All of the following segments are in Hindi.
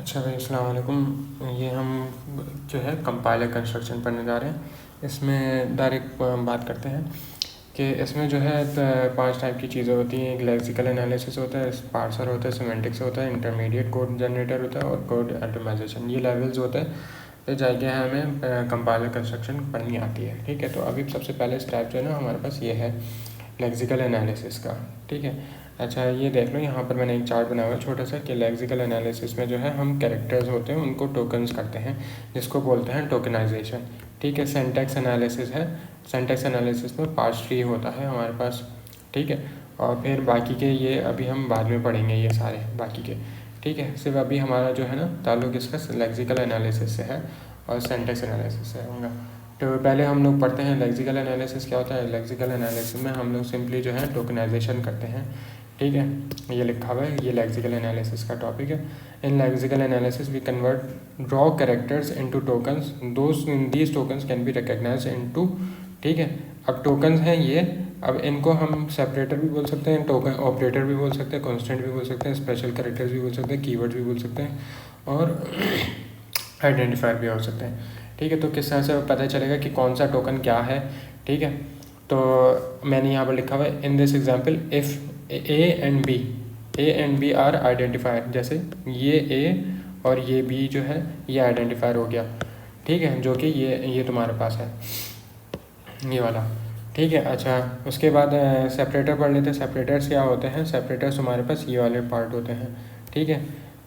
अच्छा भाई, अस्सलाम वालेकुम। ये हम जो है कंपाइलर कंस्ट्रक्शन पढ़ने जा रहे हैं। इसमें डायरेक्ट बात करते हैं कि इसमें जो है 5 टाइप की चीज़ें होती हैं। एक लेक्सिकल एनालिसिस होता है, पार्सर होता है, सिमेंटिक्स होता है, इंटरमीडिएट कोड जनरेटर होता है और कोड ऑप्टिमाइजेशन। ये लेवल्स होते हैं। तो जाके हमें कंपाइलर कंस्ट्रक्शन पढ़नी आती है। ठीक है, तो अभी सबसे पहले स्टेप जो है ना हमारे पास ये है लेक्सिकल एनालिसिस का। ठीक है, अच्छा ये देख लो, यहाँ पर मैंने एक चार्ट बनाया हुआ है छोटा सा कि लेक्सिकल एनालिसिस में जो है हम कैरेक्टर्स होते हैं उनको टोकन्स करते हैं, जिसको बोलते हैं टोकनाइजेशन। ठीक है, सिंटैक्स एनालिसिस है। सिंटैक्स एनालिसिस में पार्स ट्री होता है हमारे पास। ठीक है, और फिर बाकी के ये अभी हम बाद में पढ़ेंगे ये सारे बाकी के। ठीक है, सिर्फ अभी हमारा जो है ना ताल्लुक इसका लेक्सिकल एनालिसिस से है और सिंटैक्स एनालिसिस से होगा। तो पहले हम लोग पढ़ते हैं लेक्सिकल एनालिसिस क्या होता है। लेक्सिकल एनालिसिस में हम लोग सिंपली जो है टोकनाइजेशन करते हैं। ठीक है, ये लिखा हुआ है, ये लेक्सिकल एनालिसिस का टॉपिक है। In lexical analysis we convert raw characters into tokens, these tokens can be recognised into. ठीक है, अब टोकन्स हैं ये, अब इनको हम सेपरेटर भी बोल सकते हैं, टोकन ऑपरेटर भी बोल सकते हैं, कॉन्स्टेंट भी बोल सकते हैं, स्पेशल कैरेक्टर्स भी बोल सकते हैं, कीवर्ड्स भी बोल सकते हैं और आइडेंटिफायर भी हो सकते हैं। ठीक है, तो किस तरह से पता चलेगा कि कौन सा टोकन क्या है। ठीक है, तो मैंने यहाँ पर लिखा हुआ है in this example if A and B are identifier. जैसे ये ए और ये बी जो है ये आइडेंटिफायर हो गया। ठीक है, जो कि ये तुम्हारे पास है ये वाला। ठीक है, अच्छा उसके बाद सेपरेटर पढ़ लेते हैं। सेपरेटर्स क्या होते हैं। सेपरेटर्स तुम्हारे पास ये वाले पार्ट होते हैं। ठीक है,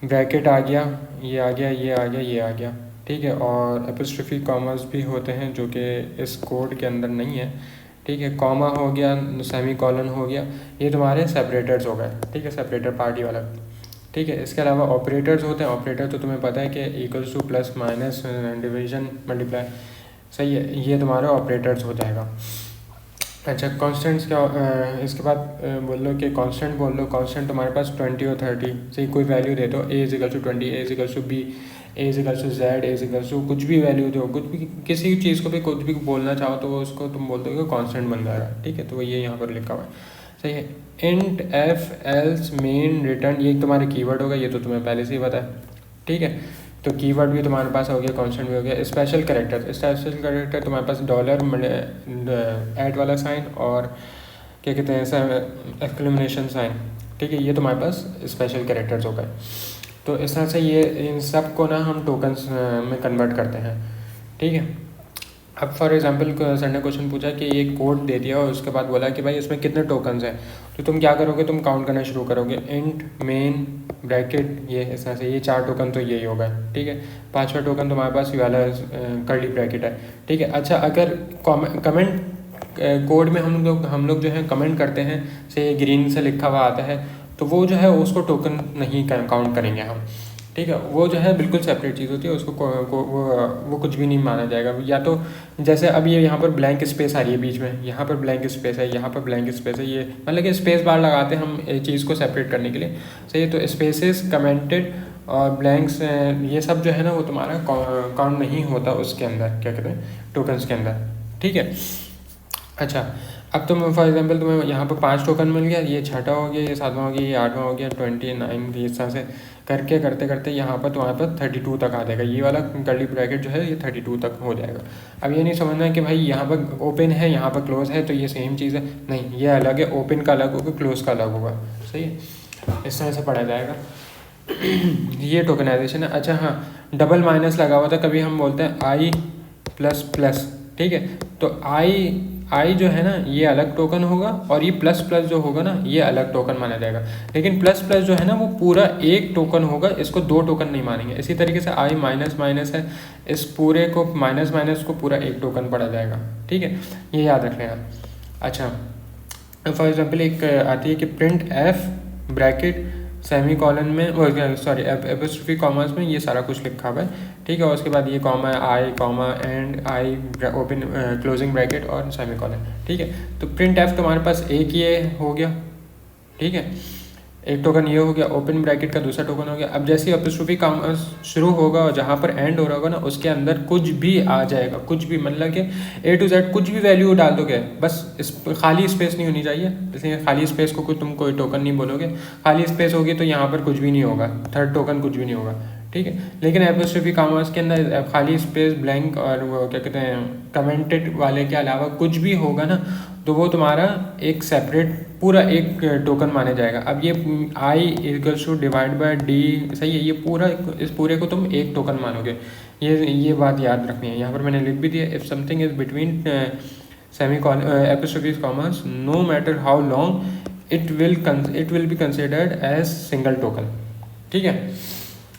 ब्रैकेट आ गया, ये आ गया, ये आ गया, ये आ गया। ठीक है, और एपोस्ट्रोफी कॉमर्स भी होते हैं जो कि इस कोड के अंदर नहीं है। ठीक है, कॉमा हो गया, सेमी कॉलन हो गया, ये तुम्हारे सेपरेटर्स हो गए। ठीक है, सेपरेटर पार्टी वाला। ठीक है, इसके अलावा ऑपरेटर्स होते हैं। ऑपरेटर तो तुम्हें पता है कि equals two plus minus division multiply, सही है, ये तुम्हारे ऑपरेटर्स हो जाएगा। अच्छा कांस्टेंट्स क्या, इसके बाद बोल लो कि कांस्टेंट बोल लो। कांस्टेंट तुम्हारे पास 20 और 30 से कोई वैल्यू दे दो, A is equal to 20, A is equal to B, A is equal to Z, A is equal to कुछ भी वैल्यू दो, कुछ भी किसी चीज़ को भी कुछ भी बोलना चाहो तो उसको तुम बोल दोगे कांस्टेंट बन जाएगा। ठीक है, तो ये यहाँ पर लिखा हुआ है, सही है। Int F else main return, ये तुम्हारे कीवर्ड होगा, ये तो तुम्हें पहले से ही पता है। ठीक है, तो कीवर्ड भी तुम्हारे पास हो गया, कांस्टेंट भी हो गया। स्पेशल कैरेक्टर, स्पेशल कैरेक्टर तुम्हारे पास डॉलर ऐड वाला साइन और क्या कहते हैं एक्सक्लेमेशन साइन। ठीक है, ये तुम्हारे पास स्पेशल कैरेक्टर्स हो गए। तो इस तरह से ये इन सब को ना हम टोकन्स में कन्वर्ट करते हैं। ठीक है, अब फॉर एग्जांपल सर ने क्वेश्चन पूछा कि ये कोड दे दिया और उसके बाद बोला कि भाई इसमें कितने टोकन्स हैं, तो तुम क्या करोगे, तुम काउंट करना शुरू करोगे। इंट मेन ब्रैकेट, ये इस तरह से ये 4 टोकन तो यही होगा। ठीक है, 5वां टोकन तुम्हारे पास ये वाला कर्ली ब्रैकेट है। ठीक है, अच्छा अगर कमेंट कोड में हम लोग जो है कमेंट करते हैं, से ग्रीन से लिखा हुआ आता है, तो वो जो है उसको टोकन नहीं काउंट करेंगे हम। ठीक है, वो जो है बिल्कुल सेपरेट चीज़ होती है, उसको वो कुछ भी नहीं माना जाएगा। या तो जैसे अब ये यहाँ पर ब्लैंक स्पेस आ रही है बीच में, यहाँ पर ब्लैंक स्पेस है, यहाँ पर ब्लैंक स्पेस है, ये मतलब कि स्पेस बार लगाते हैं हम चीज़ को सेपरेट करने के लिए। सही है, तो स्पेसेस कमेंटेड और ब्लैंक्स ये सब जो है ना वो तुम्हारा काउंट नहीं होता उसके अंदर, क्या कहते हैं, टोकन्स के अंदर। ठीक है, अच्छा अब तुम फॉर एग्जांपल तुम्हें यहाँ पर 5 टोकन मिल गया, ये 6वां हो गया, ये 7वां हो गया, ये 8वां हो गया, 29, इस तरह से करके करते करते यहाँ पर तुम्हारे पास 32 तक आ जाएगा। ये वाला कर्ली ब्रैकेट जो है ये 32 तक हो जाएगा। अब ये नहीं समझना है कि भाई यहाँ पर ओपन है यहाँ पर क्लोज है तो ये सेम चीज़ है, नहीं, ये अलग है, ओपन का अलग होगा, क्लोज का अलग होगा। सही है, इस तरह से पढ़ा जाएगा। ये टोकनाइजेशन है। अच्छा हाँ, डबल माइनस लगा हुआ था, कभी हम बोलते हैं आई प्लस प्लस। ठीक है, तो आई जो है ना ये अलग टोकन होगा और ये प्लस प्लस जो होगा ना ये अलग टोकन माना जाएगा। लेकिन प्लस प्लस जो है ना वो पूरा एक टोकन होगा, इसको 2 टोकन नहीं मानेंगे। इसी तरीके से आई माइनस माइनस है, इस पूरे को माइनस माइनस को पूरा एक टोकन पढ़ा जाएगा। ठीक है, ये याद रख लेना। अच्छा फॉर एग्जाम्पल एक आती है कि print F bracket semi colon में, सॉरी एपोस्ट्रोफी कॉमर्स में ये सारा कुछ लिखा हुआ है। ठीक है, और उसके बाद ये comma I comma and I open closing bracket और सेमी कॉलन। ठीक है, तो प्रिंट एफ तुम्हारे पास एक ये हो गया। ठीक है, एक टोकन ये हो गया, ओपन ब्रैकेट का दूसरा टोकन हो गया। अब जैसे एपोस्ट्रोफी कॉमर्स शुरू होगा और जहाँ पर एंड हो रहा होगा ना उसके अंदर कुछ भी आ जाएगा, कुछ भी मतलब कि A to Z कुछ भी वैल्यू डाल दोगे, बस इस खाली स्पेस नहीं होनी चाहिए। इसलिए खाली स्पेस को तुम कोई टोकन नहीं बोलोगे, खाली स्पेस होगी तो यहाँ पर कुछ भी नहीं होगा, थर्ड टोकन कुछ भी नहीं होगा। ठीक है। लेकिन एपोस्ट्रोफी कॉमास के अंदर खाली स्पेस, ब्लैंक और वो क्या कहते हैं कमेंटेड वाले के अलावा कुछ भी होगा ना, तो वो तुम्हारा एक सेपरेट पूरा एक टोकन माना जाएगा। अब ये I equals to divide by D, सही है, ये पूरा इस पूरे को तुम एक टोकन मानोगे। ये बात याद रखनी है। यहाँ पर मैंने लिख भी दिया, if something is between semi apostrophe commas no matter how long it will be considered as single token. ठीक है।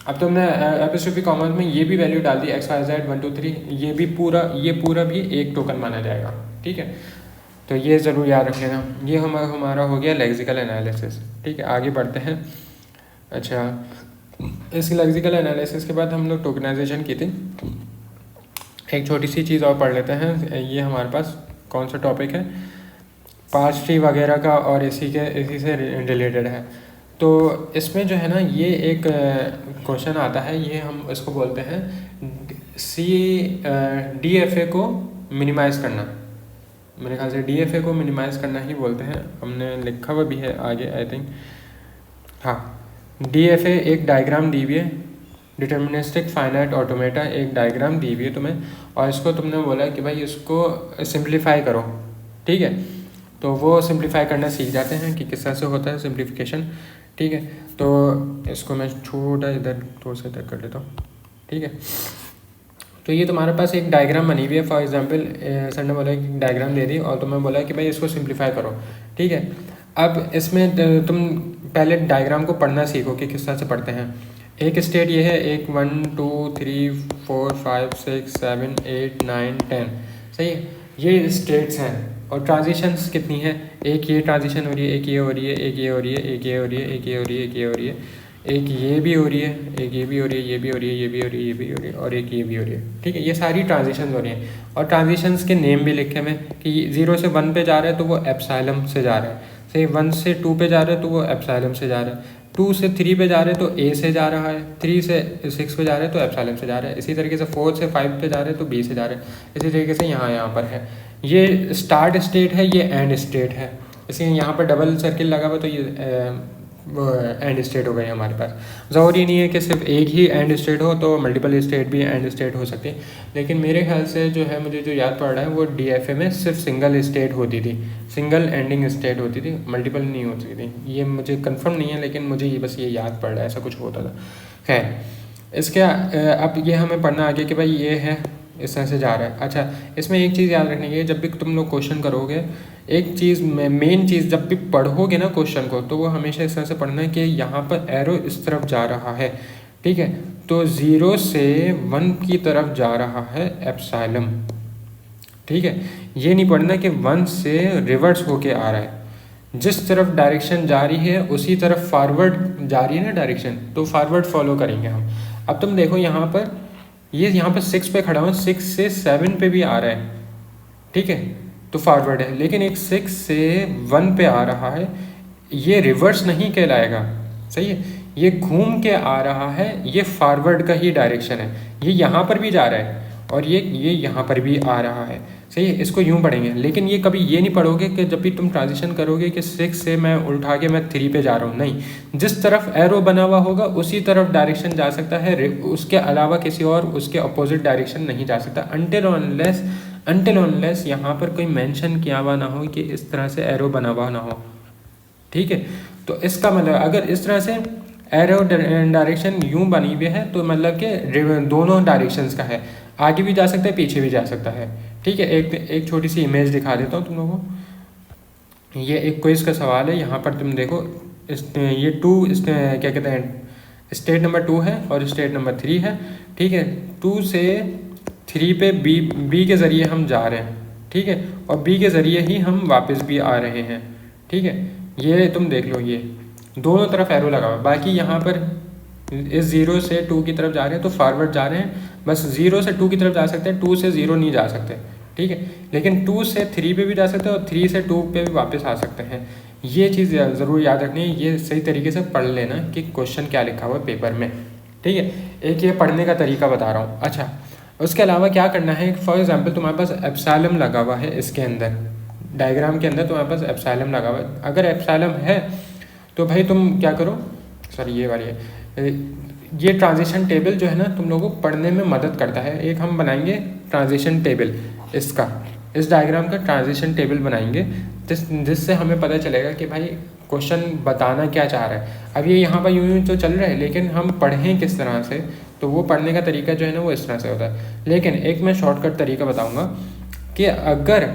अब तुमने एपोस्ट्रोफी कॉमास में ये भी वैल्यू डाल दी XYZ 1 2 3, ये पूरा भी एक टोकन माना जाएगा। ठीक है, तो ये ज़रूर याद रख लेना। ये हमारा हो गया लेक्सिकल एनालिसिस। ठीक है, आगे बढ़ते हैं। अच्छा, इस लेक्सिकल एनालिसिस के बाद हम लोग टोकनाइजेशन की थी। एक छोटी सी चीज़ और पढ़ लेते हैं। ये हमारे पास कौन सा टॉपिक है, पार्स ट्री वगैरह का, और इसी से रिलेटेड है। तो इसमें जो है ना, ये एक क्वेश्चन आता है, ये हम इसको बोलते हैं DFA को मिनिमाइज़ करना। मेरे ख्याल से DFA को मिनिमाइज़ करना ही बोलते हैं, हमने लिखा हुआ भी है आगे आई थिंक। हाँ, DFA एक डायग्राम दी हुई है, डिटर्मिनिस्टिक फाइनाइट ऑटोमेटा, एक डायग्राम दी हुई है तुम्हें, और इसको तुमने बोला कि भाई इसको सिंप्लीफाई करो। ठीक है, तो वो सिंप्लीफाई करना सीख जाते हैं कि किस तरह से होता है सिंप्लीफिकेशन। ठीक है, तो इसको मैं छोटा इधर थोड़ा सा इधर कर लेता हूँ। ठीक है, तो ये तुम्हारे पास एक डायग्राम बनी हुई है। फॉर एग्जांपल सर ने बोला कि डायग्राम दे दी और तुम्हें बोला कि भाई इसको सिंप्लीफाई करो। ठीक है, अब इसमें तुम पहले डायग्राम को पढ़ना सीखो कि किस तरह से पढ़ते हैं। एक स्टेट ये है, एक 1 2 3 4 5 6 7 8 9 10, सही है, ये स्टेट्स हैं। और ट्रांजिशंस कितनी है, एक ये ट्रांजिशन हो रही है, एक ये हो रही है, एक ये हो रही है, एक ये हो रही है, एक ये हो रही है, एक ये हो रही है, एक ये भी हो रही है, एक ये भी हो रही है, ये भी हो रही है, ये भी हो रही है, ये भी हो रही है, और एक ये भी हो रही है। ठीक है, ये सारी ट्रांजिशंस हो रही हैं। और ट्रांजिशंस के नेम भी लिखे हुए कि 0 से 1 पे जा रहा है तो वो एप्सिलॉन से जा रहा है, सही। 1 से 2 पे जा रहा है तो वो एप्सिलॉन से जा रहा है, 2 से 3 पे जा रहे हैं तो A से जा रहा है, 3 से 6 पे जा रहे हैं तो एप्सिलॉन से जा रहा है, इसी तरीके से 4 से 5 पे जा रहे हैं तो B से जा रहे हैं, इसी तरीके से यहाँ पर है। ये स्टार्ट स्टेट है, ये एंड स्टेट है, इसलिए यहाँ पर डबल सर्किल लगा हुआ, तो ये एंड स्टेट हो गई हमारे पास। ज़रूरी नहीं है कि सिर्फ एक ही एंड स्टेट हो, तो मल्टीपल स्टेट भी एंड स्टेट हो सकती है। लेकिन मेरे ख्याल से जो है, मुझे जो याद पड़ रहा है, वो DFA में सिर्फ सिंगल स्टेट होती थी, सिंगल एंडिंग स्टेट होती थी, मल्टीपल नहीं होती थी। ये मुझे कंफर्म नहीं है, लेकिन मुझे ये बस ये याद पड़ रहा है, ऐसा कुछ होता था। खैर, इसके अब ये हमें पढ़ना आगे कि भाई ये है, इस तरह से जा रहा है। अच्छा, इसमें एक चीज़ याद रखनी है, जब भी तुम लोग क्वेश्चन करोगे, एक चीज़ मेन चीज़, जब भी पढ़ोगे ना क्वेश्चन को, तो वो हमेशा इस तरह से पढ़ना है कि यहाँ पर एरो इस तरफ जा रहा है। ठीक है, तो 0 से 1 की तरफ जा रहा है एप्सिलॉन। ठीक है, ये नहीं पढ़ना कि 1 से रिवर्स होके आ रहा है। जिस तरफ डायरेक्शन जा रही है उसी तरफ फॉरवर्ड जा रही है ना डायरेक्शन, तो फॉरवर्ड फॉलो करेंगे हम। अब तुम देखो यहाँ पर, ये यहाँ पर 6 पे खड़ा हूँ, 6 से 7 पे भी आ रहा है। ठीक है, तो फॉरवर्ड है। लेकिन एक 6 से 1 पे आ रहा है, ये रिवर्स नहीं कहलाएगा, सही है, ये घूम के आ रहा है, ये फॉरवर्ड का ही डायरेक्शन है। ये यहाँ पर भी जा रहा है और ये यहाँ पर भी आ रहा है, सही है। इसको यूँ पढ़ेंगे। लेकिन ये कभी ये नहीं पढ़ोगे कि जब भी तुम ट्रांजिशन करोगे कि 6 से मैं उठा के मैं 3 पे जा रहा हूँ, नहीं। जिस तरफ एरो बना हुआ होगा उसी तरफ डायरेक्शन जा सकता है, उसके अलावा किसी और उसके अपोजिट डायरेक्शन नहीं जा सकता, अनटिल अनलेस यहाँ पर कोई मेंशन किया हुआ ना हो कि इस तरह से एरो बना हुआ ना हो। ठीक है, तो इसका मतलब अगर इस तरह से एरो डायरेक्शन यूँ बनी हुई है, तो मतलब कि दोनों डायरेक्शंस का है, आगे भी जा सकता है, पीछे भी जा सकता है। ठीक है, एक छोटी सी इमेज दिखा देता हूँ तुम लोगों को। ये एक क्विज का सवाल है। यहाँ पर तुम देखो, ये क्या कहते हैं, स्टेट नंबर 2 है और स्टेट नंबर 3 है। ठीक है, 2 से 3 पे बी के ज़रिए हम जा रहे हैं। ठीक है, और बी के ज़रिए ही हम वापस भी आ रहे हैं। ठीक है, ये तुम देख लो, ये दोनों तरफ एरो लगा हुआ। बाकी यहाँ पर इस 0 से 2 की तरफ जा रहे हैं तो फॉरवर्ड जा रहे हैं, बस 0 से 2 की तरफ जा सकते हैं, 2 से 0 नहीं जा सकते। ठीक है, लेकिन 2 से 3 पे भी जा सकते हैं और 3 से 2 पे भी वापस आ सकते हैं। ये चीज़ ज़रूर याद रखनी है, ये सही तरीके से पढ़ लेना कि क्वेश्चन क्या लिखा हुआ है पेपर में। ठीक है, एक ये पढ़ने का तरीका बता रहा हूँ। अच्छा, उसके अलावा क्या करना है, फॉर एग्जांपल तुम्हारे पास एप्सिलॉन लगा हुआ है, इसके अंदर डायग्राम के अंदर तुम्हारे पास एप्सिलॉन लगा हुआ है। अगर एप्सिलॉन है तो भाई तुम क्या करो, सॉरी ये वाली है, ये ट्रांजिशन टेबल जो है ना तुम लोगों को पढ़ने में मदद करता है। एक हम बनाएंगे ट्रांजिशन टेबल, इसका इस डायग्राम का ट्रांजिशन टेबल बनाएंगे जिससे हमें पता चलेगा कि भाई क्वेश्चन बताना क्या चाह रहा है। अब ये यहाँ पर यूँ तो चल रहा है, लेकिन हम पढ़ें किस तरह से, तो वो पढ़ने का तरीका जो है ना वो इस तरह से होता है। लेकिन एक मैं शॉर्टकट तरीका बताऊँगा कि अगर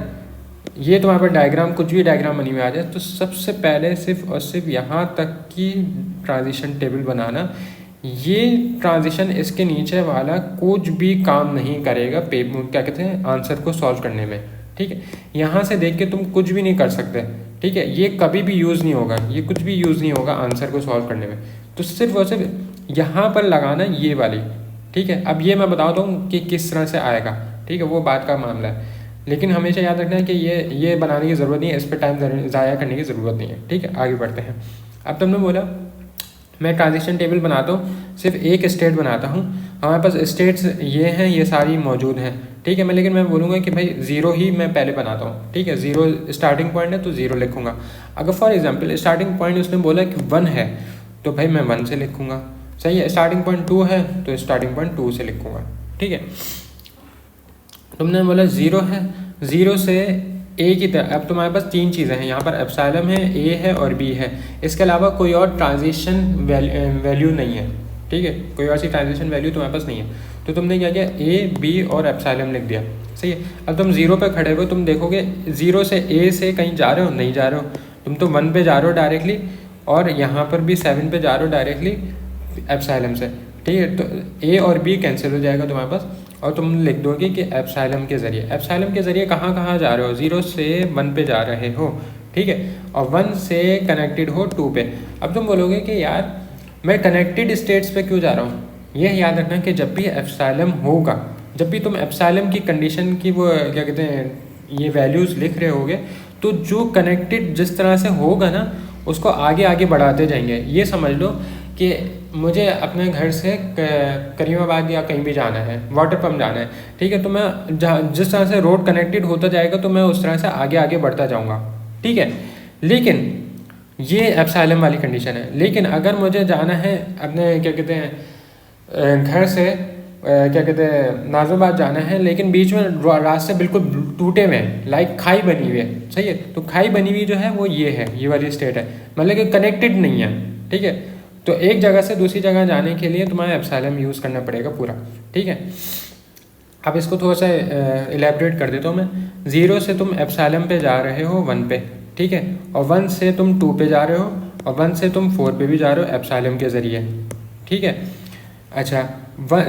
ये तुम्हारे पर डायग्राम कुछ भी डायग्राम बनी हुई आ जाए तो सबसे पहले सिर्फ और सिर्फ यहाँ तक की ट्रांजिशन टेबल बनाना। ये ट्रांजिशन इसके नीचे वाला कुछ भी काम नहीं करेगा क्या कहते हैं आंसर को सॉल्व करने में, ठीक है। यहाँ से देख के तुम कुछ भी नहीं कर सकते, ठीक है। ये कभी भी यूज़ नहीं होगा, ये कुछ भी यूज़ नहीं होगा आंसर को सॉल्व करने में। तो सिर्फ और सिर्फ यहाँ पर लगाना ये वाली, ठीक है। अब ये मैं बताता हूँ कि किस तरह से आएगा, ठीक है, वो बात का मामला है। लेकिन हमेशा याद रखना है कि ये बनाने की ज़रूरत नहीं है, इस पर टाइम ज़ाया करने की ज़रूरत नहीं है, ठीक है। आगे बढ़ते हैं। अब तुमने बोला मैं ट्रांजिशन टेबल बनाता हूँ, सिर्फ एक स्टेट बनाता हूँ, हमारे पास स्टेट्स ये हैं, ये सारी मौजूद हैं, ठीक है। लेकिन मैं बोलूँगा कि भाई ज़ीरो ही मैं पहले बनाता हूँ, ठीक है। ज़ीरो स्टार्टिंग पॉइंट है तो ज़ीरो लिखूँगा। अगर फॉर एग्जांपल स्टार्टिंग पॉइंट उसने बोला कि 1 है तो भाई मैं 1 से लिखूँगा, सही है। स्टार्टिंग पॉइंट 2 है तो स्टार्टिंग पॉइंट 2 से लिखूँगा, ठीक है। तुमने बोला 0 है, 0 से ए की तरह। अब तुम्हारे पास 3 चीज़ें हैं यहाँ पर, एप्सिलॉन है, ए है और बी है। इसके अलावा कोई और ट्रांजिशन वैल्यू नहीं है, ठीक है। कोई और सी ट्रांजिशन वैल्यू तुम्हारे पास नहीं है। तो तुमने क्या किया, ए बी और एप्सिलॉन लिख दिया, सही है। अब तुम 0 पे खड़े हो, तुम देखोगे 0 से ए से कहीं जा रहे हो, नहीं जा रहे हो, तुम तो 1 पे जा रहे हो डायरेक्टली, और यहाँ पर भी 7 पे जा रहे हो डायरेक्टली एप्सिलॉन से, ठीक है। तो ए और बी कैंसिल हो जाएगा तुम्हारे पास, और तुम लिख दोगे कि एप्सिलॉन के ज़रिए। एप्सिलॉन के ज़रिए कहाँ कहाँ जा रहे हो, 0 से 1 पे जा रहे हो, ठीक है, और 1 से कनेक्टेड हो 2 पे। अब तुम बोलोगे कि यार मैं कनेक्टेड स्टेट्स पे क्यों जा रहा हूँ। यह याद रखना कि जब भी एप्सिलॉन होगा, जब भी तुम एप्सिलॉन की कंडीशन की वो क्या कहते हैं ये वैल्यूज़ लिख रहे होगे, तो जो कनेक्टेड जिस तरह से होगा ना उसको आगे आगे बढ़ाते जाएंगे। ये समझ लो कि मुझे अपने घर से करीमाबाद या कहीं भी जाना है, वाटर पम्प जाना है, ठीक है। तो मैं जिस तरह से रोड कनेक्टेड होता जाएगा तो मैं उस तरह से आगे आगे बढ़ता जाऊंगा, ठीक है। लेकिन ये एप्सिलॉन वाली कंडीशन है। लेकिन अगर मुझे जाना है अपने क्या कहते हैं घर से क्या कहते हैं नाज़िमाबाद जाना है, लेकिन बीच में रास्ते बिल्कुल टूटे हुए हैं, लाइक खाई बनी हुई है, सही है। तो खाई बनी हुई जो है वो ये है, ये वाली स्टेट है, मतलब कि कनेक्टेड नहीं है, ठीक है। तो एक जगह से दूसरी जगह जाने के लिए तुम्हें एप्सिलॉन यूज़ करना पड़ेगा पूरा, ठीक है। अब इसको थोड़ा सा इलेबरेट कर देता हूँ मैं। 0 से तुम एप्सिलॉन पे जा रहे हो 1 पे, ठीक है, और 1 से तुम 2 पे जा रहे हो, और 1 से तुम 4 पे भी जा रहे हो एप्सिलॉन के ज़रिए, ठीक है। अच्छा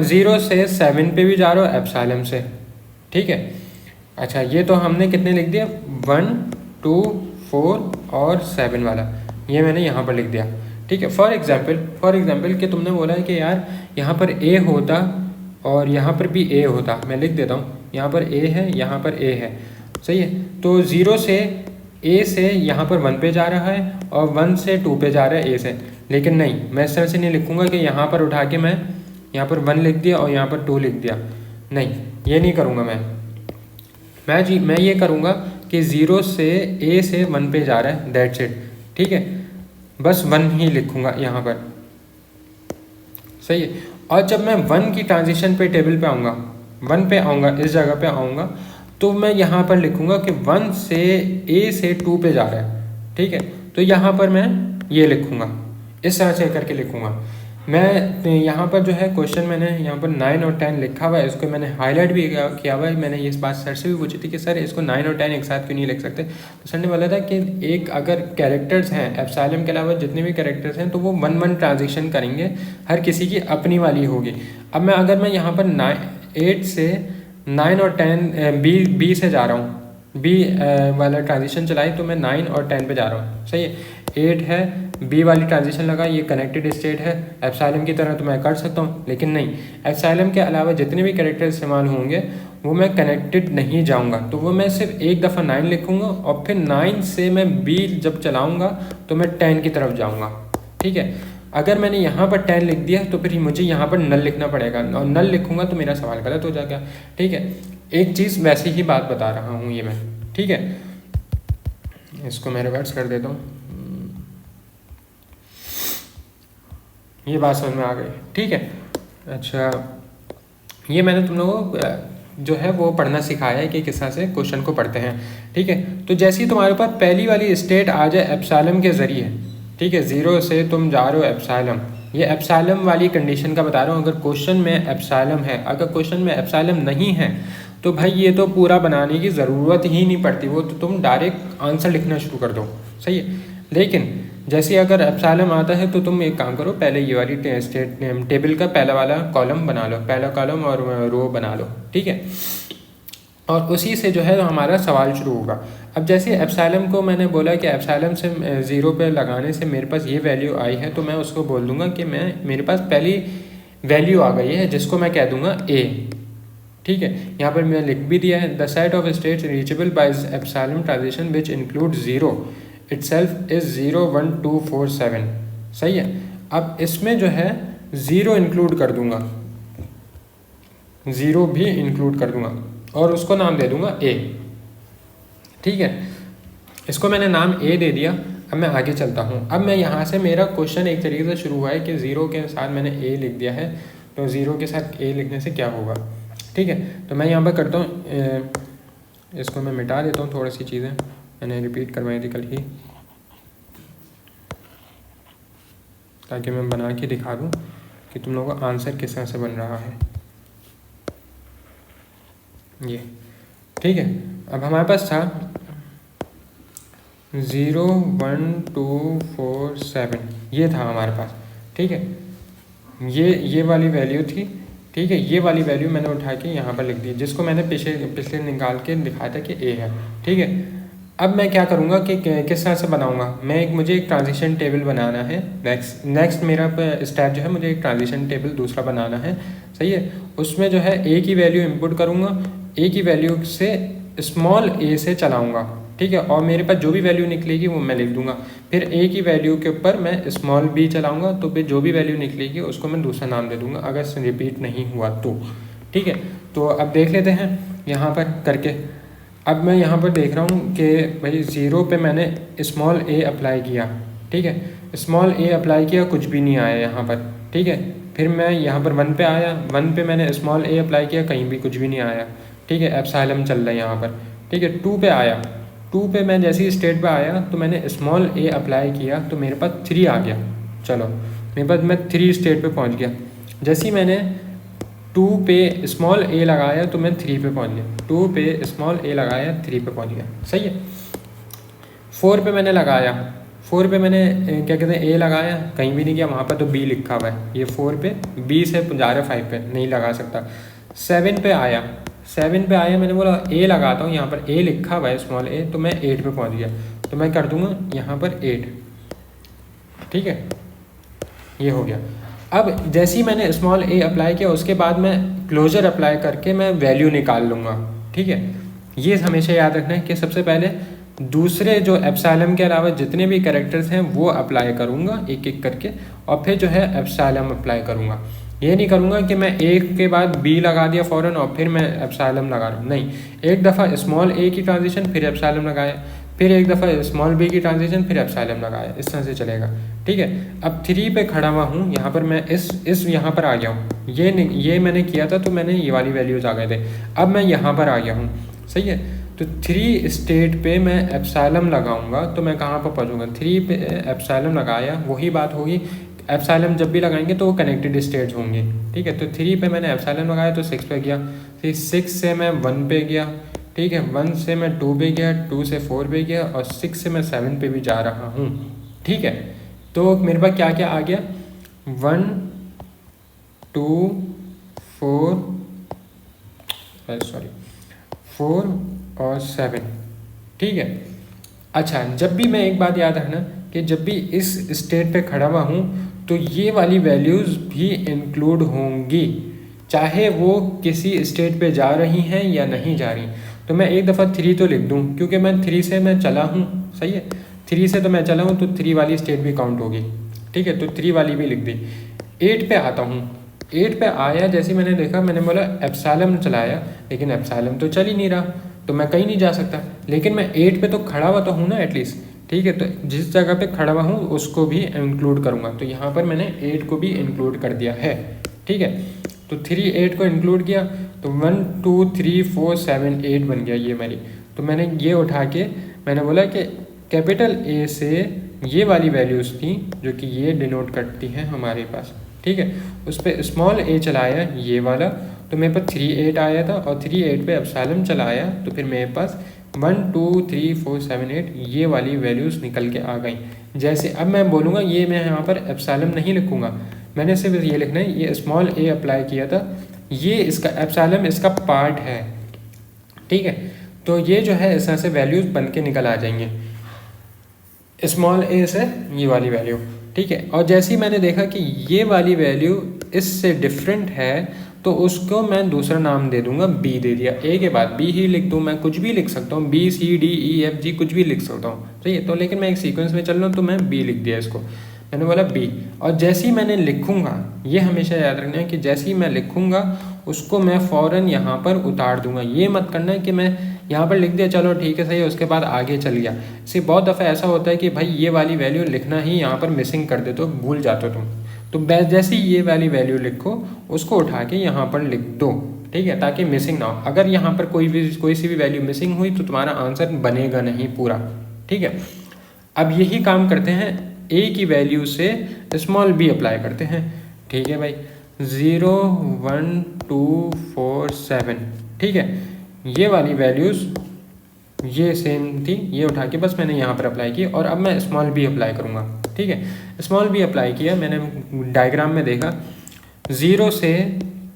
0 से 7 पे भी जा रहे हो एप्सिलॉन से, ठीक है। अच्छा ये तो हमने कितने लिख दिया, 1 2 4 और 7 वाला, ये मैंने यहाँ पर लिख दिया, ठीक है। फॉर एग्जाम्पल कि तुमने बोला है कि यार यहाँ पर ए होता और यहाँ पर भी ए होता, मैं लिख देता हूँ, यहाँ पर ए है, यहाँ पर ए है, सही है। तो 0 से ए से यहाँ पर 1 पे जा रहा है और 1 से 2 पे जा रहा है ए से। लेकिन नहीं, मैं इस तरह से नहीं लिखूँगा कि यहाँ पर उठा के मैं यहाँ पर 1 लिख दिया और यहाँ पर 2 लिख दिया, नहीं, ये नहीं करूँगा मैं ये करूँगा कि 0 से ए से 1 पे जा रहा है, दैट्स इट, ठीक है। बस 1 ही लिखूँगा यहाँ पर, सही है। और जब मैं 1 की ट्रांजिशन पे टेबल पे आऊँगा, 1 पे आऊँगा, इस जगह पे आऊँगा, तो मैं यहाँ पर लिखूँगा कि 1 से ए से 2 पे जा रहा है, ठीक है। तो यहाँ पर मैं ये लिखूँगा, इस तरह से करके लिखूँगा मैं। यहाँ पर जो है क्वेश्चन मैंने यहाँ पर 9 और 10 लिखा हुआ है, इसको मैंने हाईलाइट भी किया हुआ है। मैंने ये बात सर से भी पूछी थी कि सर इसको 9 और 10 एक साथ क्यों नहीं लिख सकते। तो सर ने बोला था कि एक अगर कैरेक्टर्स हैं एप्सिलॉन के अलावा जितने भी कैरेक्टर्स हैं तो वो 1-1 ट्रांजिशन करेंगे, हर किसी की अपनी वाली होगी। अब अगर मैं यहाँ पर 8 से 9 और 10 बी से जा रहा हूँ, बी वाला ट्रांजिशन चलाई तो मैं 9 और 10 पे जा रहा हूँ, सही है। 8 है, बी वाली ट्रांजिशन लगा, ये कनेक्टेड स्टेट है, एप्सिलॉन की तरह तो मैं कर सकता हूँ, लेकिन नहीं, एप्सिलॉन के अलावा जितने भी कैरेक्टर इस्तेमाल होंगे वो मैं कनेक्टेड नहीं जाऊँगा। तो वो मैं सिर्फ एक दफ़ा 9 लिखूँगा और फिर 9 से मैं बी जब चलाऊँगा तो मैं 10 की तरफ जाऊँगा, ठीक है। अगर मैंने यहाँ पर 10 लिख दिया तो फिर मुझे यहाँ पर नल लिखना पड़ेगा, और नल लिखूँगा तो मेरा सवाल गलत हो जाएगा, ठीक है। एक चीज़ वैसी ही बात बता रहा हूँ ये मैं, ठीक है। इसको मैं रिवर्स कर देता हूँ। ये बात समझ में आ गई, ठीक है। अच्छा, ये मैंने तुम लोगों को जो है वो पढ़ना सिखाया है कि किस तरह से क्वेश्चन को पढ़ते हैं, ठीक है। तो जैसे ही तुम्हारे पास पहली वाली स्टेट आ जाए एप्सिलॉन के ज़रिए, ठीक है, ज़ीरो से तुम जा रहे हो एप्सिलॉन, ये एप्सिलॉन वाली कंडीशन का बता रहा हूँ। अगर क्वेश्चन में एप्सिलॉन है, अगर क्वेश्चन में एप्सिलॉन नहीं है तो भाई ये तो पूरा बनाने की ज़रूरत ही नहीं पड़ती, वो तो तुम डायरेक्ट आंसर लिखना शुरू कर दो, सही है। लेकिन जैसे अगर एप्सिलॉन आता है तो तुम एक काम करो, पहले ये वाली स्टेट टेबल का पहला वाला कॉलम बना लो, पहला कॉलम और रो बना लो, ठीक है। और उसी से जो है हमारा सवाल शुरू होगा। अब जैसे एप्सिलॉन को मैंने बोला कि एप्सिलॉन से ज़ीरो पे लगाने से मेरे पास ये वैल्यू आई है, तो मैं उसको बोल दूंगा कि मेरे पास पहली वैल्यू आ गई है जिसको मैं कह दूंगा ए, ठीक है। यहाँ पर मैंने लिख भी दिया है, the set of states reachable by epsilon transition which include zero itself is 0 1 2 4 7, सही है। अब इसमें जो है ज़ीरो इंक्लूड कर दूंगा, ज़ीरो भी इंक्लूड कर दूंगा और उसको नाम दे दूंगा ए, ठीक है। इसको मैंने नाम ए दे दिया। अब मैं आगे चलता हूँ। अब मैं यहाँ से मेरा क्वेश्चन एक तरीके से शुरू हुआ है कि ज़ीरो के साथ मैंने ए लिख दिया है, तो ज़ीरो के साथ ए लिखने से क्या होगा, ठीक है। तो मैं यहाँ पर करता हूँ, इसको मैं मिटा देता हूँ, थोड़ी सी चीज़ें मैंने रिपीट करवाई थी कल ही, ताकि मैं बना के दिखा दूँ कि तुम लोगों का आंसर किस तरह से बन रहा है, ये, ठीक है। अब हमारे पास था 0 1 2 4 7, ये था हमारे पास, ठीक है। ये वाली वैल्यू थी, ठीक है। ये वाली वैल्यू मैंने उठा के यहाँ पर लिख दी, जिसको मैंने पिछले निकाल के दिखाया था कि ए है, ठीक है। अब मैं क्या करूँगा कि किस तरह से बनाऊँगा, मुझे एक ट्रांजिशन टेबल बनाना है। नेक्स्ट मेरा स्टेप जो है, मुझे एक ट्रांजिशन टेबल दूसरा बनाना है, सही है। उसमें जो है ए की वैल्यू इनपुट करूँगा, ए की वैल्यू से स्मॉल ए से चलाऊँगा, ठीक है। और मेरे पास जो भी वैल्यू निकलेगी वो मैं लिख दूंगा। फिर ए की वैल्यू के ऊपर मैं स्मॉल बी चलाऊंगा, तो फिर जो भी वैल्यू निकलेगी उसको मैं दूसरा नाम दे दूंगा, अगर रिपीट नहीं हुआ तो, ठीक है। तो अब देख लेते हैं यहाँ पर करके। अब मैं यहाँ पर देख रहा हूँ कि भाई ज़ीरो पे मैंने स्मॉल ए अप्लाई किया, ठीक है। स्मॉल ए अप्लाई किया, कुछ भी नहीं आया यहाँ पर, ठीक है। फिर मैं यहाँ पर 1 पे आया, 1 पे मैंने स्मॉल ए अप्लाई किया, कहीं भी कुछ भी नहीं आया, ठीक है। एप्सिलॉन चल रहा है यहाँ पर, ठीक है। 2 पे आया, 2 पे मैं जैसे ही स्टेट पे आया तो मैंने स्मॉल ए अप्लाई किया, तो मेरे पास 3 आ गया। चलो, मेरे पास मैं 3 स्टेट पे पहुंच गया। जैसे ही मैंने 2 पे स्मॉल ए लगाया तो मैं 3 पे पहुंच गया, 2 पे स्मॉल ए लगाया 3 पे पहुंच गया, सही है। 4 पे मैंने लगाया, 4 पे मैंने क्या कहते हैं ए लगाया, कहीं भी नहीं गया, वहाँ पर तो बी लिखा हुआ है। ये 4 पे बी से जा रहा है 5 पे, नहीं लगा सकता। 7 पे आया, 7 पे आया, मैंने बोला ए लगाता हूँ, यहाँ पर ए लिखा हुआ है स्मॉल ए, तो मैं 8 पे पहुँच गया, तो मैं कर दूँगा यहाँ पर 8, ठीक है। ये हो गया। अब जैसे ही मैंने स्मॉल ए अप्लाई किया, उसके बाद मैं क्लोजर अप्लाई करके मैं वैल्यू निकाल लूँगा, ठीक है। ये हमेशा याद रखना है कि सबसे पहले दूसरे जो एप्सिलॉन के अलावा जितने भी कैरेक्टर्स हैं वो अप्लाई करूँगा एक एक करके, और फिर जो है एप्सिलॉन अप्लाई करूँगा। ये नहीं करूँगा कि मैं एक के बाद बी लगा दिया फ़ौरन और फिर मैं एप्सिलॉन लगा रहा हूँ, नहीं। एक दफ़ा स्मॉल ए की ट्रांजिशन, फिर एप्सिलॉन लगाया, फिर एक दफ़ा स्मॉल बी की ट्रांजिशन, फिर एप्सिलॉन लगाया, इस तरह से चलेगा, ठीक है। अब 3 पे खड़ा हुआ हूँ, यहाँ पर मैं इस यहाँ पर आ गया हूँ, ये मैंने किया था तो मैंने ये वाली वैल्यूज़ आ गए थे। अब मैं यहाँ पर आ गया हूँ, सही है। तो 3 स्टेट पे मैं एप्सिलॉन लगाऊंगा, तो मैं कहाँ पर पहुँचूँगा, 3 पे एप्सिलॉन लगाया, वही बात होगी। एप्सिलॉन जब भी लगाएंगे तो वो कनेक्टेड स्टेट्स होंगे, ठीक है। तो 3 पे मैंने एप्सिलॉन लगाया तो 6 पे गया, फिर 6 से मैं 1 पे गया, ठीक है। 1 से मैं 2 पे गया, 2 से 4 पे गया, और 6 से मैं 7 पे भी जा रहा हूँ, ठीक है। तो मेरे पास क्या क्या आ गया, 1 2 4 और 7, ठीक है। अच्छा, जब भी मैं एक बात याद रखना कि जब भी इस स्टेट पे खड़ा हुआ हूँ तो ये वाली वैल्यूज़ भी इंक्लूड होंगी, चाहे वो किसी स्टेट पे जा रही हैं या नहीं जा रही। तो मैं एक दफ़ा 3 तो लिख दूँ, क्योंकि मैं 3 से मैं चला हूँ, सही है। 3 से तो मैं चला हूँ, तो 3 वाली स्टेट भी काउंट होगी, ठीक है। तो 3 वाली भी लिख दी। 8 पे आता हूँ, 8 पे आया, जैसे मैंने देखा, मैंने बोला एप्सिलॉन चलाया, लेकिन एप्सिलॉन तो चल ही नहीं रहा, तो मैं कहीं नहीं जा सकता। लेकिन मैं 8 पे तो खड़ा हुआ तो हूँ ना एटलीस्ट, ठीक है। तो जिस जगह पे खड़ा हुआ हूँ उसको भी इंक्लूड करूँगा, तो यहाँ पर मैंने 8 को भी इंक्लूड कर दिया है। ठीक है, तो 3 8 को इंक्लूड किया तो 1 2 3 4 7 8 बन गया ये मेरी। तो मैंने ये उठा के मैंने बोला कि कैपिटल ए से ये वाली वैल्यूज़ थी जो कि ये डिनोट करती हैं हमारे पास। ठीक है, उस पर स्मॉल ए चलाया ये वाला, तो मेरे पास 3 8 आया था, और 3 8 पे एप्सिलॉन चलाया तो फिर मेरे पास 1 2 3 4 7 8 ये वाली वैल्यूज़ निकल के आ गई। जैसे अब मैं बोलूँगा, ये मैं यहाँ पर एप्सिलॉन नहीं लिखूँगा, मैंने सिर्फ ये लिखना है ये स्मॉल ए अप्लाई किया था, ये इसका एप्सिलॉन इसका पार्ट है। ठीक है, तो ये जो है इस तरह से वैल्यूज़ बन के निकल आ जाएंगे स्मॉल ए से ये वाली वैल्यू। ठीक है, और जैसे ही मैंने देखा कि ये वाली वैल्यू इससे डिफरेंट है तो उसको मैं दूसरा नाम दे दूंगा, बी दे दिया, ए के बाद बी ही लिख दूँ, मैं कुछ भी लिख सकता हूँ, B C D E F G कुछ भी लिख सकता हूँ। सही है, तो लेकिन मैं एक सीक्वेंस में चल रहा हूँ तो मैं बी लिख दिया इसको, मैंने बोला बी। और जैसे ही मैंने लिखूँगा, ये हमेशा याद रखना है कि जैसे ही मैं लिखूँगा उसको मैं फ़ौरन यहाँ पर उतार दूंगा। ये मत करना है कि मैं यहाँ पर लिख दिया चलो ठीक है सही है उसके बाद आगे चल गया। इससे बहुत दफ़ा ऐसा होता है कि भाई ये वाली वैल्यू लिखना ही यहाँ पर मिसिंग कर दे तो भूल जाते हो तुम। तो जैसे ही ये वाली वैल्यू लिखो उसको उठा के यहाँ पर लिख दो। ठीक है, ताकि मिसिंग ना हो। अगर यहाँ पर कोई सी भी वैल्यू मिसिंग हुई तो तुम्हारा आंसर बनेगा नहीं पूरा। ठीक है, अब यही काम करते हैं, ए की वैल्यू से स्मॉल बी अप्लाई करते हैं। ठीक है भाई, 0 1 2 4 7। ठीक है, ये वाली वैल्यूज़ ये सेम थी, ये उठा के बस मैंने यहाँ पर अप्लाई की, और अब मैं स्मॉल बी अप्लाई करूँगा। ठीक है, स्मॉल बी अप्लाई किया, मैंने डायग्राम में देखा 0 से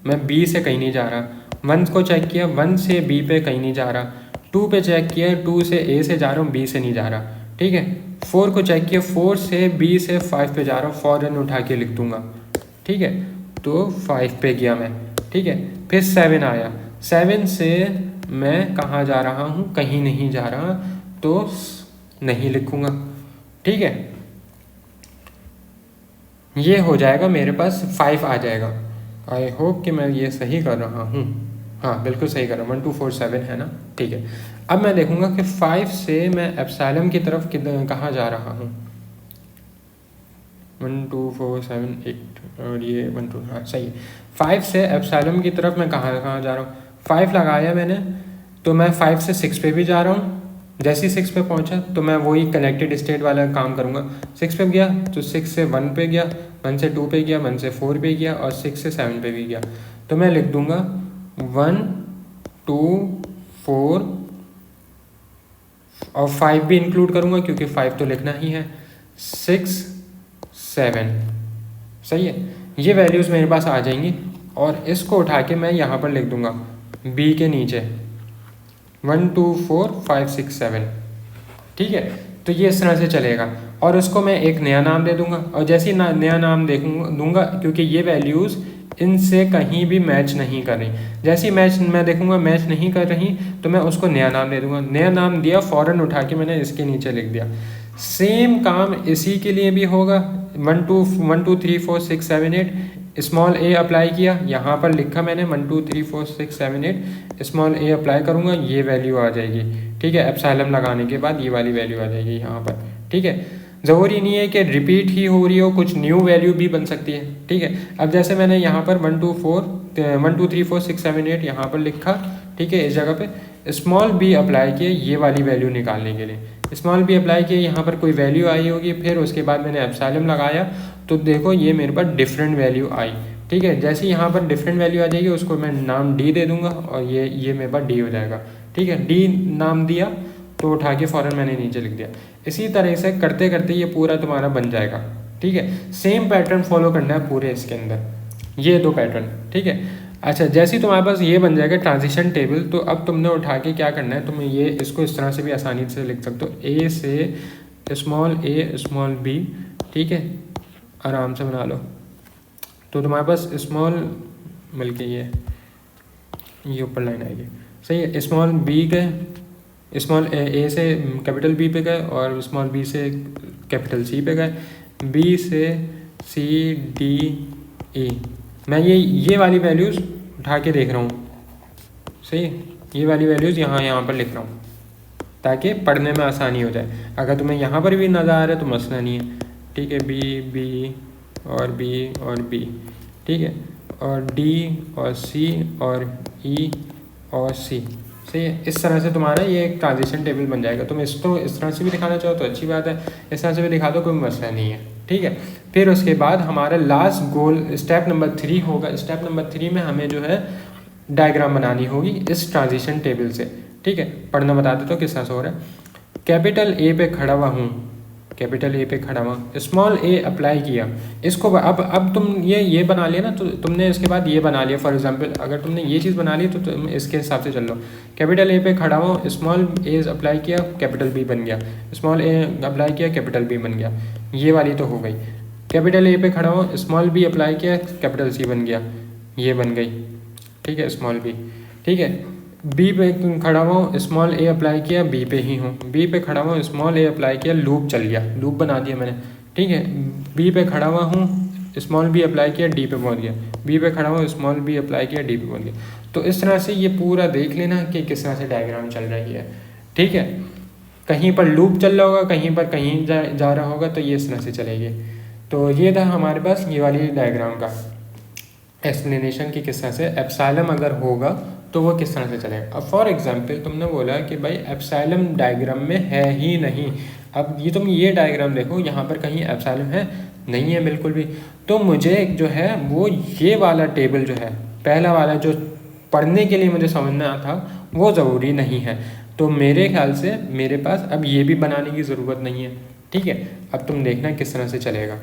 मैं बी से कहीं नहीं जा रहा, 1 को चेक किया 1 से बी पे कहीं नहीं जा रहा, 2 पे चेक किया 2 से ए से जा रहा हूँ बी से नहीं जा रहा। ठीक है, 4 को चेक किया 4 से बी से 5 पे जा रहा हूँ, फ़ौरन उठा के लिख दूँगा। ठीक है, तो 5 पे गया मैं। ठीक है, फिर 7 आया, 7 से मैं कहाँ जा रहा हूँ, कहीं नहीं जा रहा, तो नहीं लिखूँगा। ठीक है, ये हो जाएगा मेरे पास 5 आ जाएगा। आई होप कि मैं ये सही कर रहा हूँ। हाँ बिल्कुल सही कर रहा हूँ, 1 2 4 7 है ना। ठीक है, अब मैं देखूँगा कि 5 से मैं एप्सिलॉन की तरफ कहाँ जा रहा हूँ। 1 2 4 7 8 और ये 1 2, हाँ सही है। 5 से एप्सिलॉन की तरफ मैं कहाँ जा रहा हूँ, 5 लगाया मैंने, तो मैं 5 से 6 पे भी जा रहा हूँ। जैसे ही 6 पे पहुँचा तो मैं वही कनेक्टेड स्टेट वाला काम करूँगा। 6 पे गया तो 6 से 1 पे गया, 1 से 2 पे गया, 1 से 4 पे गया, और 6 से 7 पे भी गया। तो मैं लिख दूँगा 1 2 4 और 5 भी इंक्लूड करूँगा क्योंकि 5 तो लिखना ही है, 6 7। सही है, ये वैल्यूज़ मेरे पास आ जाएंगी, और इसको उठा के मैं यहाँ पर लिख दूँगा बी के नीचे 1 2 4 5 6 7। ठीक है, तो ये इस तरह से चलेगा, और उसको मैं एक नया नाम दे दूंगा, और जैसे ही नया नाम दूंगा क्योंकि ये वैल्यूज़ इनसे कहीं भी मैच नहीं कर रही, जैसे ही मैं देखूंगा मैच नहीं कर रही तो मैं उसको नया नाम दे दूंगा। नया नाम दिया, फ़ौरन उठा के मैंने इसके नीचे लिख दिया। सेम काम इसी के लिए भी होगा, 1 2 3 4 6 7 8 स्मॉल ए अप्लाई किया, यहाँ पर लिखा मैंने 1 2 3 4 6 7 8 स्मॉल ए अप्लाई करूँगा, ये वैल्यू आ जाएगी। ठीक है, एप्सिलॉन लगाने के बाद ये वाली वैल्यू आ जाएगी यहाँ पर। ठीक है, ज़रूरी नहीं है कि रिपीट ही हो रही हो, कुछ न्यू वैल्यू भी बन सकती है। ठीक है, अब जैसे मैंने यहाँ पर 1 2 3 4 6 7 8 यहाँ पर लिखा। ठीक है, इस जगह पे स्मॉल बी अप्लाई किए ये वाली वैल्यू निकालने के लिए, स्मॉल बी अप्लाई किए, यहाँ पर कोई वैल्यू आई होगी, फिर उसके बाद मैंने एप्सिलॉन लगाया तो देखो ये मेरे पास डिफरेंट वैल्यू आई। ठीक है, जैसे यहाँ पर डिफरेंट वैल्यू आ जाएगी उसको मैं नाम डी दे दूंगा, और ये मेरे पास डी हो जाएगा। ठीक है, डी नाम दिया तो उठा के फ़ौरन मैंने नीचे लिख दिया। इसी तरह से करते करते ये पूरा तुम्हारा बन जाएगा। ठीक है, सेम पैटर्न फॉलो करना है पूरे इसके अंदर, ये 2 पैटर्न। ठीक है, अच्छा जैसे ही तुम्हारे पास ये बन जाएगा ट्रांजिशन टेबल, तो अब तुमने उठा के क्या करना है, तुम ये इसको इस तरह से भी आसानी से लिख सकते हो, ए से स्मॉल ए स्मॉल बी। ठीक है, आराम से बना लो, तो तुम्हारे पास स्मॉल बल्कि ये ऊपर लाइन आएगी। सही है, स्मॉल बी गए, स्मॉल ए से कैपिटल बी पे गए, और स्मॉल बी से कैपिटल सी पे गए, बी से सी डी ई। मैं ये वाली वैल्यूज़ उठा के देख रहा हूँ। सही है, ये वाली वैल्यूज़ यहाँ पर लिख रहा हूँ ताकि पढ़ने में आसानी हो जाए। अगर तुम्हें यहाँ पर भी नज़र आ रहा है तो मसला नहीं है, ठीक है। बी बी और बी और बी, ठीक है, और डी और सी और ई और सी, सही है। इस तरह से तुम्हारा ये एक ट्रांजिशन टेबल बन जाएगा। तुम इसको इस तरह से भी दिखाना चाहो तो अच्छी बात है, इस तरह से भी दिखा दो, कोई मसला नहीं है, ठीक है। फिर उसके बाद हमारा लास्ट गोल स्टेप नंबर 3 होगा। स्टेप नंबर 3 में हमें जो है डायग्राम बनानी होगी इस ट्रांजिशन टेबल से, ठीक है। पढ़ना बता देता हूँ किस तरह से हो रहा है। कैपिटल ए पे खड़ा हुआ हूँ, कैपिटल ए पे खड़ा हुआ, स्मॉल ए अप्लाई किया। इसको अब तुम ये बना लिया ना, तो तुमने इसके बाद ये बना लिया। फॉर एग्जांपल अगर तुमने ये चीज़ बना ली तो तुम इसके हिसाब से चल लो। कैपिटल ए पे खड़ा हुआ, स्मॉल ए अप्लाई किया, कैपिटल बी बन गया, स्मॉल ए अप्लाई किया, कैपिटल बी बन गया, ये वाली तो हो गई। कैपिटल ए पे खड़ा हुआ, स्मॉल बी अप्लाई किया, कैपिटल सी बन गया, ये बन गई, ठीक है, स्मॉल बी, ठीक है। बी पे खड़ा हुआ, स्मॉल ए अप्लाई किया, बी पे ही हूँ। बी पे खड़ा हुआ, स्मॉल ए अप्लाई किया, लूप चल गया, लूप बना दिया मैंने, ठीक है। बी पे खड़ा हुआ हूँ, स्मॉल बी अप्लाई किया, डी पे पहुँच गया। बी पे खड़ा हुआ, स्मॉल बी अप्लाई किया, डी पे पहुँच गया। तो इस तरह से ये पूरा देख लेना कि किस तरह से डायग्राम चल रही है, ठीक है। कहीं पर लूप चल रहा होगा, कहीं पर कहीं जा रहा होगा, तो ये इस तरह से चलेगी। तो ये था हमारे पास ये वाली डायग्राम का एक्सप्लेनेशन कि किस तरह से एप्सिलॉन अगर होगा तो वो किस तरह से चलेगा। अब फॉर एग्जांपल तुमने बोला कि भाई एप्सिलॉन डायग्राम में है ही नहीं। अब ये तुम ये डायग्राम देखो, यहाँ पर कहीं एप्सिलॉन है नहीं है बिल्कुल भी। तो मुझे जो है वो ये वाला टेबल जो है, पहला वाला जो पढ़ने के लिए मुझे समझना था, वो ज़रूरी नहीं है। तो मेरे ख्याल से मेरे पास अब ये भी बनाने की ज़रूरत नहीं है, ठीक है। अब तुम देखना किस तरह से चलेगा।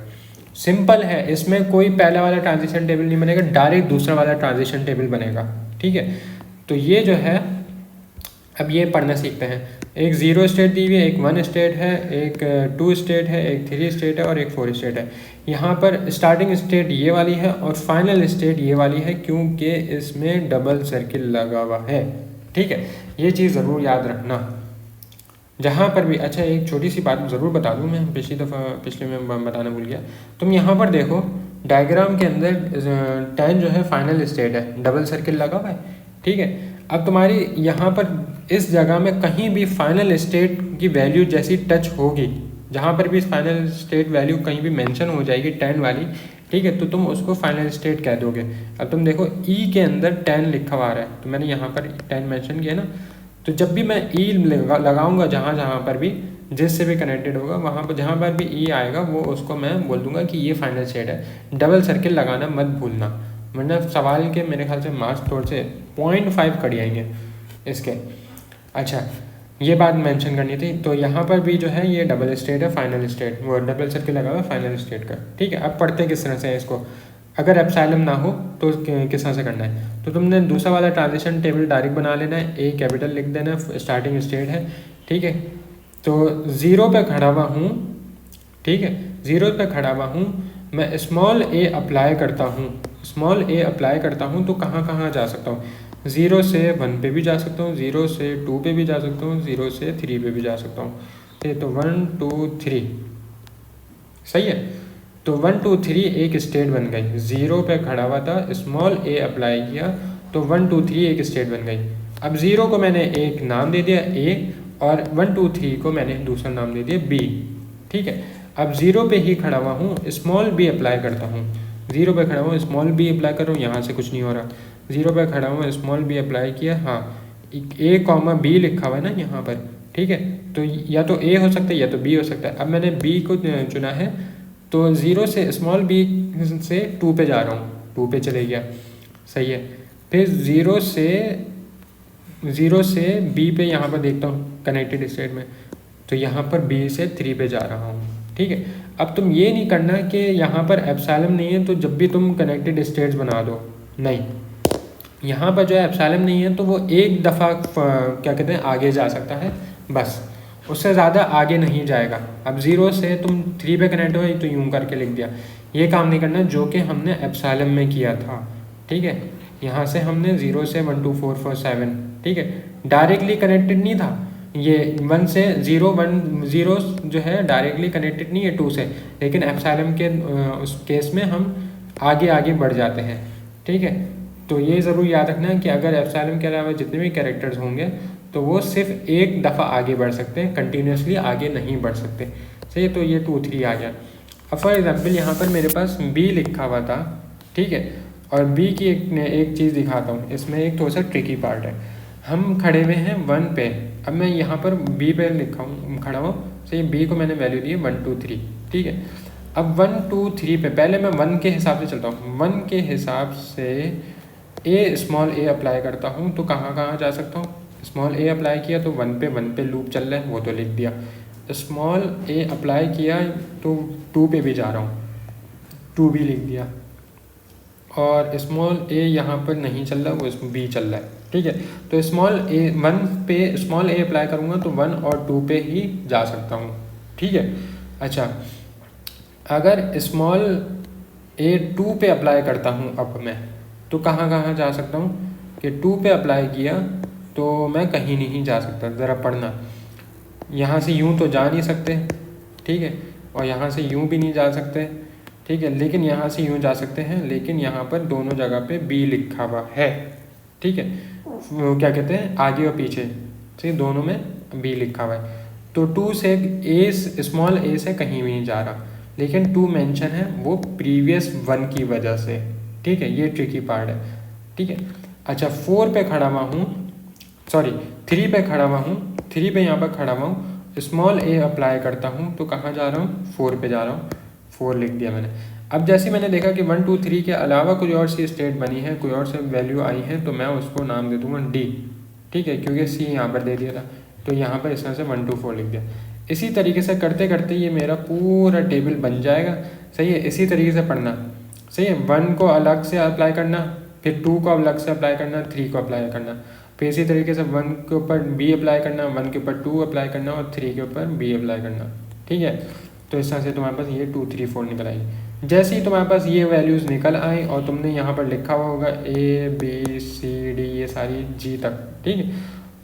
सिंपल है, इसमें कोई पहला वाला ट्रांजिशन टेबल नहीं बनेगा, डायरेक्ट दूसरा वाला ट्रांजिशन टेबल बनेगा, ठीक है। तो ये जो है अब ये पढ़ना सीखते हैं। एक 0 स्टेट दी हुई है, एक 1 स्टेट है, एक 2 स्टेट है, एक 3 स्टेट है और एक 4 स्टेट है। यहाँ पर स्टार्टिंग स्टेट ये वाली है और फाइनल स्टेट ये वाली है, क्योंकि इसमें डबल सर्किल लगा हुआ है, ठीक है। ये चीज़ ज़रूर याद रखना जहाँ पर भी। अच्छा, एक छोटी सी बात ज़रूर बता दूँ, मैं पिछले में बताना भूल गया। तुम यहाँ पर देखो डायग्राम के अंदर 10 जो है फाइनल स्टेट है, डबल सर्किल लगा हुआ है, ठीक है। अब तुम्हारी यहाँ पर इस जगह में कहीं भी फाइनल स्टेट की वैल्यू जैसी टच होगी, जहाँ पर भी फाइनल स्टेट वैल्यू कहीं भी मेंशन हो जाएगी 10 वाली, ठीक है, तो तुम उसको फाइनल स्टेट कह दोगे। अब तुम देखो ई के अंदर 10 लिखा हुआ है, तो मैंने यहाँ पर 10 मेंशन किया ना, तो जब भी मैं ई लगाऊंगा जहाँ जहाँ पर भी जिससे भी कनेक्टेड होगा, वहाँ पर जहाँ पर भी ई आएगा वो उसको मैं बोल दूंगा कि ये फाइनल स्टेट है। डबल सर्किल लगाना मत भूलना, वरना सवाल के मेरे ख्याल से मार्क्स थोड़े से 0.5 कट जाएंगे इसके। अच्छा, ये बात मेंशन करनी थी। तो यहाँ पर भी जो है ये डबल स्टेट है, फाइनल स्टेट, वो डबल सर्किल लगा हुआ है फाइनल स्टेट का, ठीक है। अब पढ़ते किस तरह से है इसको। अगर एप्सिलॉन ना हो तो किस तरह से करना है, तो तुमने दूसरा वाला ट्रांजिशन टेबल डायरेक्ट बना लेना है, ए कैपिटल लिख देना है, स्टार्टिंग स्टेट है, ठीक है। तो 0 पे खड़ा हुआ हूँ, ठीक है, 0 पे खड़ा हुआ हूँ, मैं स्मॉल ए अप्लाई करता हूँ, स्मॉल ए अप्लाई करता हूँ, तो कहाँ कहाँ जा सकता हूँ। 0 से 1 पे भी जा सकता हूँ, 0 से 2 पे भी जा सकता हूँ, 0 से 3 पे भी जा सकता हूँ, ठीक है। तो 1 2 3 सही है। तो 1 2 3 एक स्टेट बन गई। 0 पे खड़ा हुआ था, स्मॉल ए अप्लाई किया, तो 1 2 3 एक स्टेट बन गई। अब 0 को मैंने एक नाम दे दिया ए, और 1 2 3 को मैंने दूसरा नाम दे दिया बी, ठीक है। अब 0 पे ही खड़ा हुआ हूँ, स्मॉल बी अप्लाई करता हूँ। 0 पे खड़ा हुआ, स्मॉल बी अप्लाई कर रहा हूँ, यहाँ से कुछ नहीं हो रहा। 0 पे खड़ा हुआ, स्मॉल बी अप्लाई किया, हाँ, ए कॉमा बी लिखा हुआ है ना यहाँ पर, ठीक है। तो या तो ए हो सकता है या तो बी हो सकता है। अब मैंने बी को चुना है, तो 0 से स्मॉल बी से 2 पे जा रहा हूँ, 2 पे चले गया, सही है। फिर 0 से बी पे यहाँ पर देखता हूँ कनेक्टेड स्टेट में, तो यहाँ पर बी से 3 पे जा रहा हूँ, ठीक है। अब तुम ये नहीं करना कि यहाँ पर एप्सिलॉन नहीं है तो जब भी तुम कनेक्टेड स्टेट्स बना दो, नहीं, यहाँ पर जो है एप्सिलॉन नहीं है तो वो एक दफ़ा क्या कहते हैं आगे जा सकता है, बस, उससे ज़्यादा आगे नहीं जाएगा। अब 0 से तुम 3 पे कनेक्ट हुए तो यूँ करके लिख दिया, ये काम नहीं करना जो कि हमने एप्सिलॉन में किया था, ठीक है। यहाँ से हमने 0 से 1 2 4 5 7, ठीक है, डायरेक्टली कनेक्टेड नहीं था। ये 1 से 0 जो है डायरेक्टली कनेक्टेड नहीं है 2 से, लेकिन एप्सिलॉन के उस केस में हम आगे आगे बढ़ जाते हैं, ठीक है। तो ये ज़रूर याद रखना है कि अगर एप्सिलॉन के अलावा जितने भी कैरेक्टर्स होंगे तो वो सिर्फ एक दफ़ा आगे बढ़ सकते हैं, कंटिन्यूसली आगे नहीं बढ़ सकते। सही है, तो ये 2 3 आ गया। अब फॉर एग्जांपल यहाँ पर मेरे पास बी लिखा हुआ था, ठीक है, और बी की एक चीज़ दिखाता हूँ। इसमें एक थोड़ा सा ट्रिकी पार्ट है। हम खड़े हुए हैं 1 पे, अब मैं यहाँ पर बी पे लिखा हूँ, खड़ा हूँ। सही, बी को मैंने वैल्यू दी है 1 2 3, ठीक है। अब 1 2 3 पे पहले मैं 1 के हिसाब से चलता हूँ। 1 के हिसाब से स्मॉल ए अप्लाई करता हूँ, तो कहाँ कहाँ जा सकता हूँ। स्मॉल ए अप्लाई किया तो 1 पे लूप चल रहा है, वो तो लिख दिया। स्मॉल ए अप्लाई किया तो 2 पे भी जा रहा हूँ, 2 भी लिख दिया। और स्मॉल ए यहाँ पर नहीं चल रहा, वो बी चल रहा है, ठीक है। तो स्मॉल ए 1 पे स्मॉल ए अप्लाई करूँगा तो 1 और 2 पे ही जा सकता हूँ, ठीक है। अच्छा, अगर स्मॉल ए 2 पे अप्लाई करता हूँ अब मैं, तो कहाँ कहाँ जा सकता हूँ कि 2 पे अप्लाई किया तो मैं कहीं नहीं जा सकता। ज़रा पढ़ना, यहाँ से यूँ तो जा नहीं सकते, ठीक है, और यहाँ से यूँ भी नहीं जा सकते, ठीक है, लेकिन यहाँ से यूँ जा सकते हैं। लेकिन यहाँ पर दोनों जगह पे बी लिखा हुआ है, ठीक है, वो क्या कहते हैं, आगे और पीछे से दोनों में बी लिखा हुआ है। तो 2 से ए, स्मॉल ए से कहीं भी नहीं जा रहा, लेकिन 2 मेंशन है वो प्रीवियस 1 की वजह से, ठीक है। ये ट्रिकी पार्ट है, ठीक है। अच्छा, 4 पे खड़ा हुआ हूँ, सॉरी 3 पे खड़ा हुआ हूँ, 3 पे यहाँ पर खड़ा हुआ हूँ, स्मॉल ए अप्लाई करता हूँ तो कहाँ जा रहा हूँ, 4 पे जा रहा हूँ, 4 लिख दिया मैंने। अब जैसे मैंने देखा कि 1 2 3 के अलावा कोई और सी स्टेट बनी है, कोई और से वैल्यू आई है, तो मैं उसको नाम दे दूँगा डी, ठीक है, क्योंकि सी यहाँ पर दे दिया था, तो यहाँ पर इस तरह से 1 2 4 लिख दिया। इसी तरीके से करते करते ये मेरा पूरा टेबल बन जाएगा, सही है। इसी तरीके से पढ़ना, सही है। 1 को अलग से अप्लाई करना, फिर 2 को अलग से अप्लाई करना, 3 को अप्लाई करना, फिर इसी तरीके से 1 के ऊपर बी अप्लाई करना, 1 के ऊपर 2 अप्लाई करना और 3 के ऊपर बी अप्लाई करना, ठीक है। तो इस तरह से तुम्हारे पास ये 2 3 4 निकल आएगी। जैसे ही तुम्हारे पास ये वैल्यूज़ निकल आई और तुमने यहाँ पर लिखा हुआ होगा ए बी सी डी, ये सारी जी तक, ठीक है,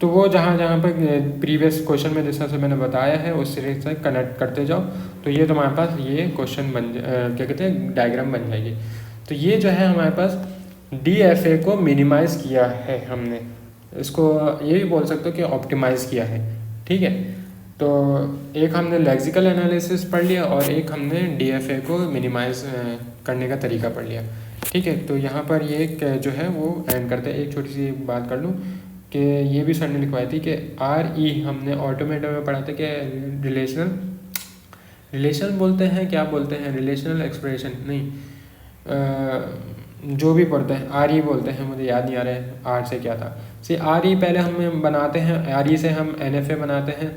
तो वो जहाँ जहाँ पर प्रीवियस क्वेश्चन में जिस तरह से मैंने बताया है उस तरह से कनेक्ट करते जाओ, तो ये तुम्हारे पास ये क्वेश्चन क्या कहते हैं, डायग्राम बन जाएगी। तो ये जो है हमारे पास DFA को मिनिमाइज़ किया है हमने, इसको ये भी बोल सकते हो कि ऑप्टिमाइज़ किया है, ठीक है। तो एक हमने लेक्सिकल एनालिसिस पढ़ लिया और एक हमने DFA को मिनिमाइज़ करने का तरीका पढ़ लिया, ठीक है। तो यहाँ पर ये जो है वो एंड करते हैं। एक छोटी सी बात कर लूँ कि ये भी सर ने लिखवाई थी कि RE हमने ऑटोमेटा में पढ़ा था कि रिलेशन बोलते हैं, क्या बोलते हैं, रिलेशनल एक्सप्रेशन नहीं, जो भी पढ़ते हैं RE बोलते हैं, मुझे याद नहीं आ रहा है आर से क्या था। RE पहले हम बनाते हैं, RE से हम NFA बनाते हैं,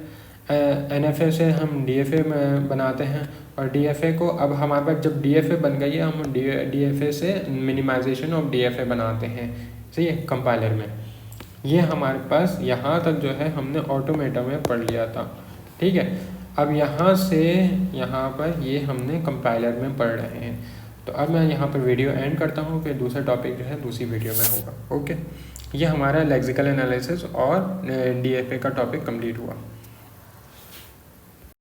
NFA से हम DFA में बनाते हैं, और DFA को अब हमारे पास जब DFA बन गई है, हम DFA से मिनिमाइजेशन ऑफ DFA बनाते हैं, सही है, कंपाइलर में। ये हमारे पास यहाँ तक जो है हमने ऑटोमेटा में पढ़ लिया था, ठीक है। अब यहाँ से यहाँ पर ये हमने कंपाइलर में पढ़ रहे हैं। तो अब मैं यहाँ पर वीडियो एंड करता हूँ, फिर दूसरा टॉपिक जो है दूसरी वीडियो में होगा, ओके। ये हमारा लेक्सिकल एनालिसिस और DFA का टॉपिक कंप्लीट हुआ।